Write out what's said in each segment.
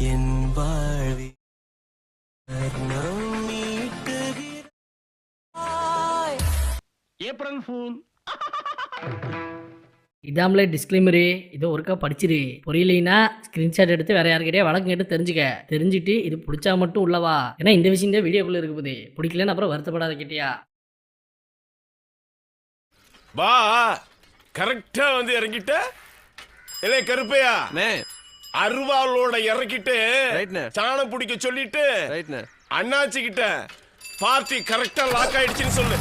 என் வாழ்வி April fool. இதாமலே disclaimer, இதை ஒருக்கா படிச்சிரு. புரியலைன்னா screenshot எடுத்து வேற யாருக்கிட்டே வழக்கம் கேட்டு தெரிஞ்சுட்டு இது பிடிச்சா மட்டும் உள்ளவா. ஏன்னா இந்த விஷயம் தான் வீடியோக்குள்ள இருக்கு போது, பிடிக்கலன்னு அப்புறம் வருத்தப்படாத கேட்டியா. வா கரெக்டா வந்து இறங்கிட்ட. இல்லை கருப்பையா, அருவாளோட இறக்கிட்டு சாணம் பிடிக்க சொல்லிட்டு அண்ணாச்சி கிட்ட பார்ட்டி கரெக்டா லாக் ஆயிடுச்சுன்னு சொல்லு.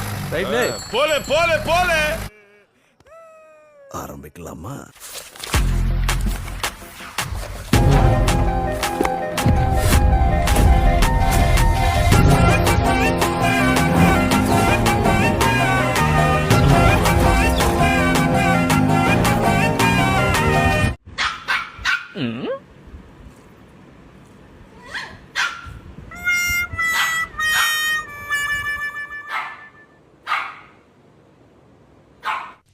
போல போல போல ஆரம்பிக்கலாமா?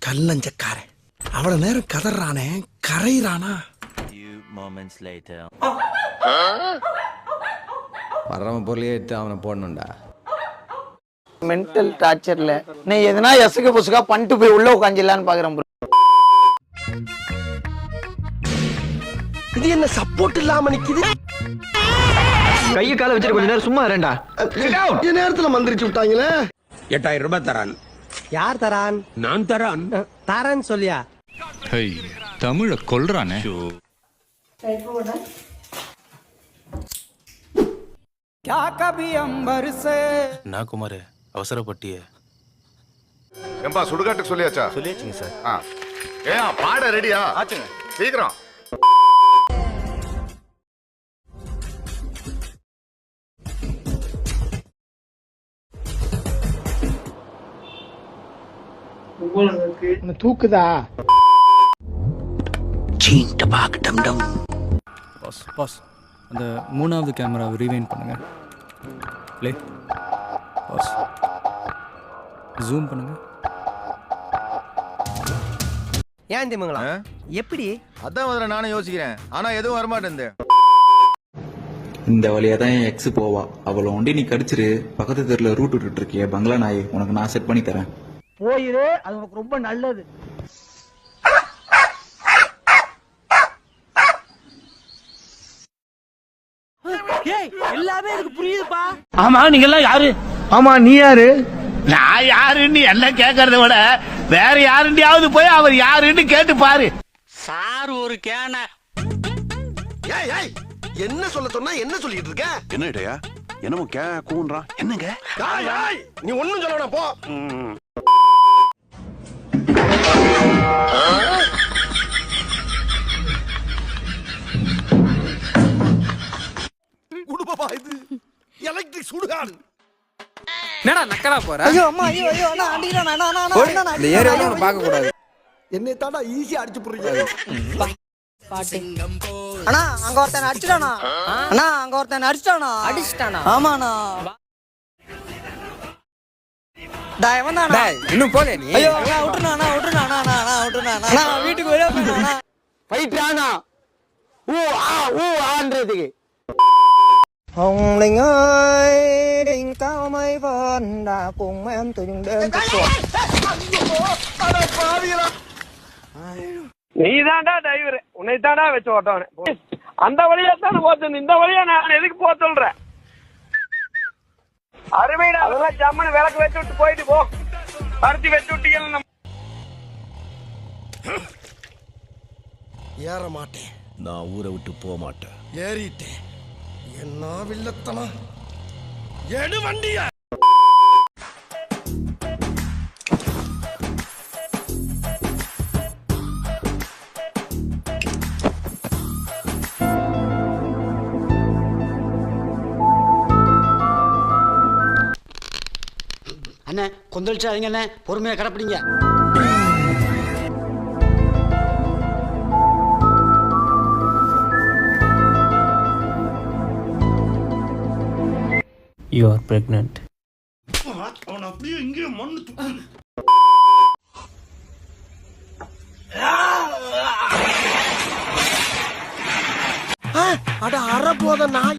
கல்லஞ்சக்காரன் அவ்வளவு நேரம் கதறானே, கரையிறானா? வர்றவன் பொருளையே எடுத்து அவனை போடணும்டா. மென்டல் டார்ச்சர்ல நீ எதனா எசுக்கு புசுக்கா பண்ணிட்டு போய் உள்ள உட்காந்துலான்னு பாக்குறேன். இது என்ன சப்போர்ட் இல்லாம நிக்குது? கையை கால வச்சிட்டு கொஞ்ச நேரம் சும்மா இரண்டா. இந்த நேரத்துல மந்திரிச்சு விட்டாங்களே. 8000 ரூபாய் தரான். யார் தரான்? நான் தரான். தரான் சொல்லியா? தமிழ கொல்றானே. நான் குமார் அவசரப்பட்டிய ஏம்பா சுடுகாட்டுக்கு சொல்லியாச்சா? சொல்லியாச்சுங்க சார். ஏன் பாட ரெடியா? ஆச்சுங்க, சீக்கிரம். தூக்குதா பாஸ் பாஸ், அந்த 3வது கேமராவை ரீவைண்ட் பண்ணுங்க. ப்ளே பாஸ், ஜூம் பண்ணுங்க. ஏன் திமுங்களா எப்படி? அதான் முதல்ல நானும் யோசிக்கிறேன், ஆனா எதுவும் வரமாட்டேன். இந்த வழியா தான் என் எக்ஸ் போவா. அவளை ஒண்டி நீ கடிச்சிரு. பக்கத்து தெருல ரூட் விட்டுட்டு இருக்கிய பங்களா நாய், உனக்கு நான் செட் பண்ணி தரேன். போயிரு, அது உனக்கு ரொம்ப நல்லது. எல்லாமே எனக்கு புரியுதுப்பா. ஆமா, நீங்க எல்லாம் யாரு? ஆமா, நீ யாரு? நான் யாருன்னு எல்லாம் கேட்கறத விட வேற யாருண்டியாவது போய் அவர் யாருன்னு கேட்டு பாரு. சார் ஒரு கேன. என்ன சொல்ல சொன்னா என்ன சொல்லிட்டு இருக்க? என்ன இடையா என்னமோ கூன்றான்? என்னங்க நீ ஒண்ணும் சொல்ல வேணாம், போ. குடுப்பா, இது எலக்ட்ரிக் சுடுகாடு. என்னடா நக்கலா போற? ஐயோ அம்மா, ஐயோ ஐயோ, அண்ணா அடிடா, அண்ணா இந்த ஏரியால நம்ம பார்க்க கூடாது. என்னை தாண்டா ஈஸியா அடிச்சு போடுறீங்க. அண்ணா அங்க ஒருத்தன் அடிச்சிட்டானா? அண்ணா அங்க ஒருத்தன் அடிச்சிட்டானா? ஆமாண்ணா. இன்னும் போல நீ. ஐயோ விட்டுனா வீட்டுக்கு வெளியே போயிட்டானா? போயிட்டானா? ஊ ஆன்றதுக்கு Hồng Linh ơi, đỉnh cao mây vần đã cùng em từ những đêm cực cuộc. நீ தாண்டா டிரைவர், உன்னை தாண்டா வச்சு ஓட்டவனே. அந்த வழியா தானே போச்சு, இந்த வழியா நான் எதுக்கு போக சொல்றேன்? அருமைடா, அதெல்லாம் ஜம்மனு விளக்கு வச்சு விட்டு போயிட்டு போ. பருத்தி வச்சு விட்டீங்க. ஏற மாட்டேன், நான் ஊரை விட்டு போக மாட்டேன். ஏறிட்டேன். என்ன வில்லத்தனம்! எடு வண்டிய. அண்ணே கொந்தளிச்சாதீங்க அண்ணே, பொறுமையா கடப்பிடிங்க. You are pregnant. அப்படியே இங்கே மண்ணு அட அரை போத நாய்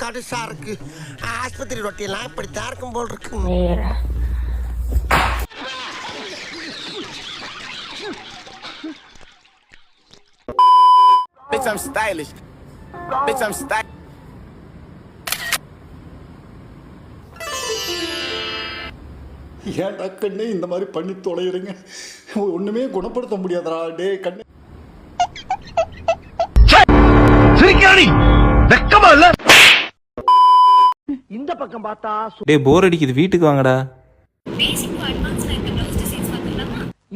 கடுசா இருக்கு. ஆஸ்பத்திரி ரொட்டியெல்லாம் இப்படித்தான் இருக்கும் போல் இருக்கு. Bitch, I'm stylish. Bitch, I'm stylish. ஏன்டா கண்ணே இந்த மாதிரி பண்ணி தொலைகிறீங்க? ஒண்ணுமே குணப்படுத்த முடியாதடா டே கண்ணே. சிரிக்காடி வெக்கமா இல்ல? இந்த பக்கம் பார்த்தா டேய் போர் அடிக்குது, வீட்டுக்கு வாங்கடா.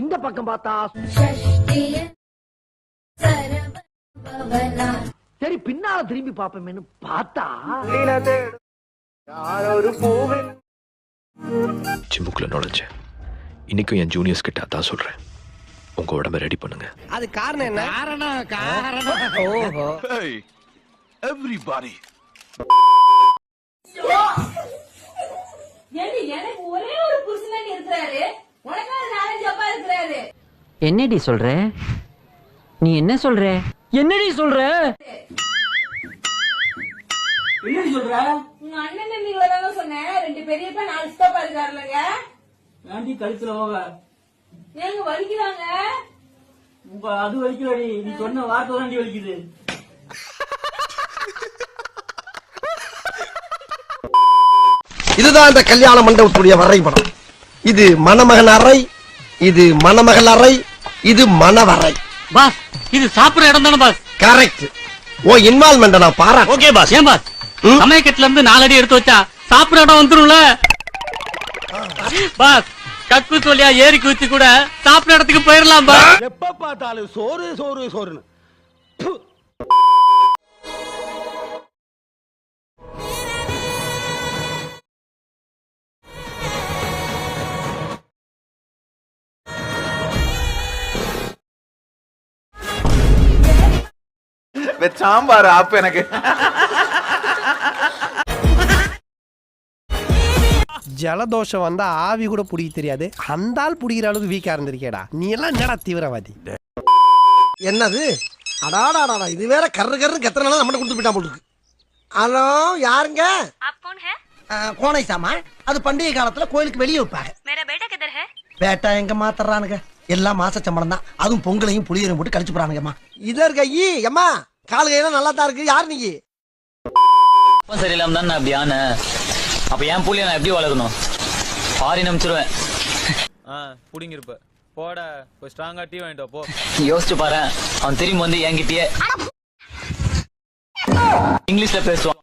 இந்த பக்கம் பார்த்தா சரி பின்னால திரும்பி பாப்போமேனு பார்த்தா யாரொரு பூவின் ஜிம்முக்குள்ள நுழைஞ்சேன். இன்னைக்கும் என் ஜூனியர்ஸ் கிட்ட அதான் சொல்றேன், உங்க உடம்ப ரெடி பண்ணுங்க. அது காரணம் என்ன? காரணம் ஓஹோ. Hey, everybody. எனக்கு ஒரே ஒரு புருஷன் இருக்கிறாரு, உனக்கு நாலஞ்சு அப்பா இருக்கிறாரு. என்னடி சொல்ற? நீ என்ன சொல்ற? என்னடி சொல்ற? என்னடி சொல்ற? உங்க அண்ணன் தம்பிகளை தானே சொன்னேன். ரெண்டு பெரியப்பா நாலு சித்தப்பா இருக்காருலங்க. ஆண்டி கழுத்துல போக ஏங்க வலிக்கிறாங்க? உங்க அது வலிக்கலடி, நீ சொன்ன வார்த்தை தாண்டி வலிக்குது. இதுதான் இந்த கல்யாண மண்டபத்துடைய வரைபடம். இது மணமகன் அறை, இது மணமகள் அறை, இது மணவரை. பாஸ் இது சாப்பிடுற இடம் தானே பாஸ்? கரெக்ட். ஓ இன்வால்மெண்ட் நான் பாரா. Okay boss. ஏன் பாஸ் சமயக்கட்டுல இருந்து 4 அடி எடுத்து வச்சா சாப்பிடுற இடம் வந்துரும்ல பாஸ்? கக்கு சொல்லியா ஏறி குத்தி கூட சாப்பிடுற இடத்துக்கு போயிடலாம் பாஸ். எப்ப பார்த்தாலும் சோறு சோறு சோறுன்னு. சாம்பார் அப்ப எனக்கு ஜலதோஷம் வந்தா ஆவி கூட பிடிக்க தெரியாது, அந்த ஆள் பிடிக்கிற அளவுக்கு வீக்கா இருந்திருக்கேடா. நீ எல்லாம் என்னடா தீவிரவாதி? என்னது? அடாடாடா, இது வேற கர்ரு கர்ரு கத்துறனால நம்மகிட்ட கொடுத்து போயிட்டா போட்டுருக்கு. ஹலோ யாருங்க? கோனை சாமா. அது பண்டிகை காலத்துல கோயிலுக்கு வெளியே வைப்பாங்க. பேட்டா எங்க மாத்தறானுங்க? எல்லாம் மாச சம்பளம் தான், அதுவும் பொங்கலையும் புளியரையும் போட்டு கழிச்சு போறானுங்கம்மா. இதுல இருக்க ஈ அம்மா காலுகையெல்லாம் நல்லா தான் இருக்கு. யார் நீங்க? சரியில்லாம தான் அப்படி ஆன. அப்ப என் புள்ளிய நான் எப்படி வளர்க்கணும்? பாரி நம்பிச்சிருவேன். புடிங்கிருப்ப போட போய் ஸ்ட்ராங்கா டீ வாங்கிட்டு போ. யோசிச்சு பாரு, அவன் திரும்பி வந்து என்கிட்டயே இங்கிலீஷ்ல பேசுவான்.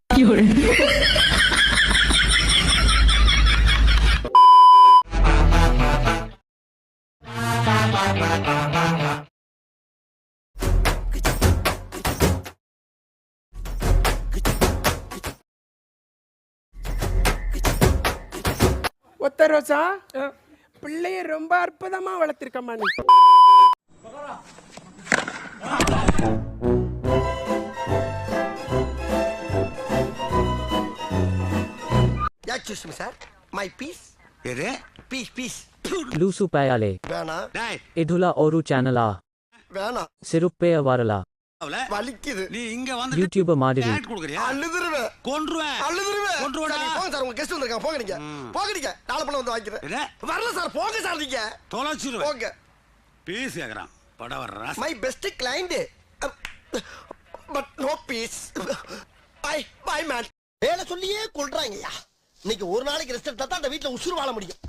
ஒத்த ரோசா பிள்ளைய ரொம்ப அற்புதமா வளர்த்திருக்கம்மா நீ. Excuse me sir, my piece. எது? Piece piece. லூசு பேயாலே வேணா. எதுலா ஒரு சேனலா வேணா. சிறுப்பேய வரலா வலிக்குது. நீ இங்க வந்து யூடியூப் மாதிரி அழுதுருவேன். கொன்றுவேன். அழுதுருவேன். கொன்றுவேடா. போங்க சார், உங்க கெஸ்ட் வந்திருக்காங்க. போங்க நீங்க. போங்க நீங்க. நாளை போல வந்து வாங்கிக்கிறேன். வரல சார், போங்க சார் நீங்க. தொலைச்சிருவேன். போங்க. பீஸ் கேக்குறான். பட வர்றா. My best client. But no fees. Bye bye man. வேலை சொல்லியே கொல்றாங்கய்யா. இன்னைக்கு ஒரு நாளைக்கு ரெஸ்ட் எடுத்தா தான் அந்த வீட்டுல உசுறு வாழ முடியும்.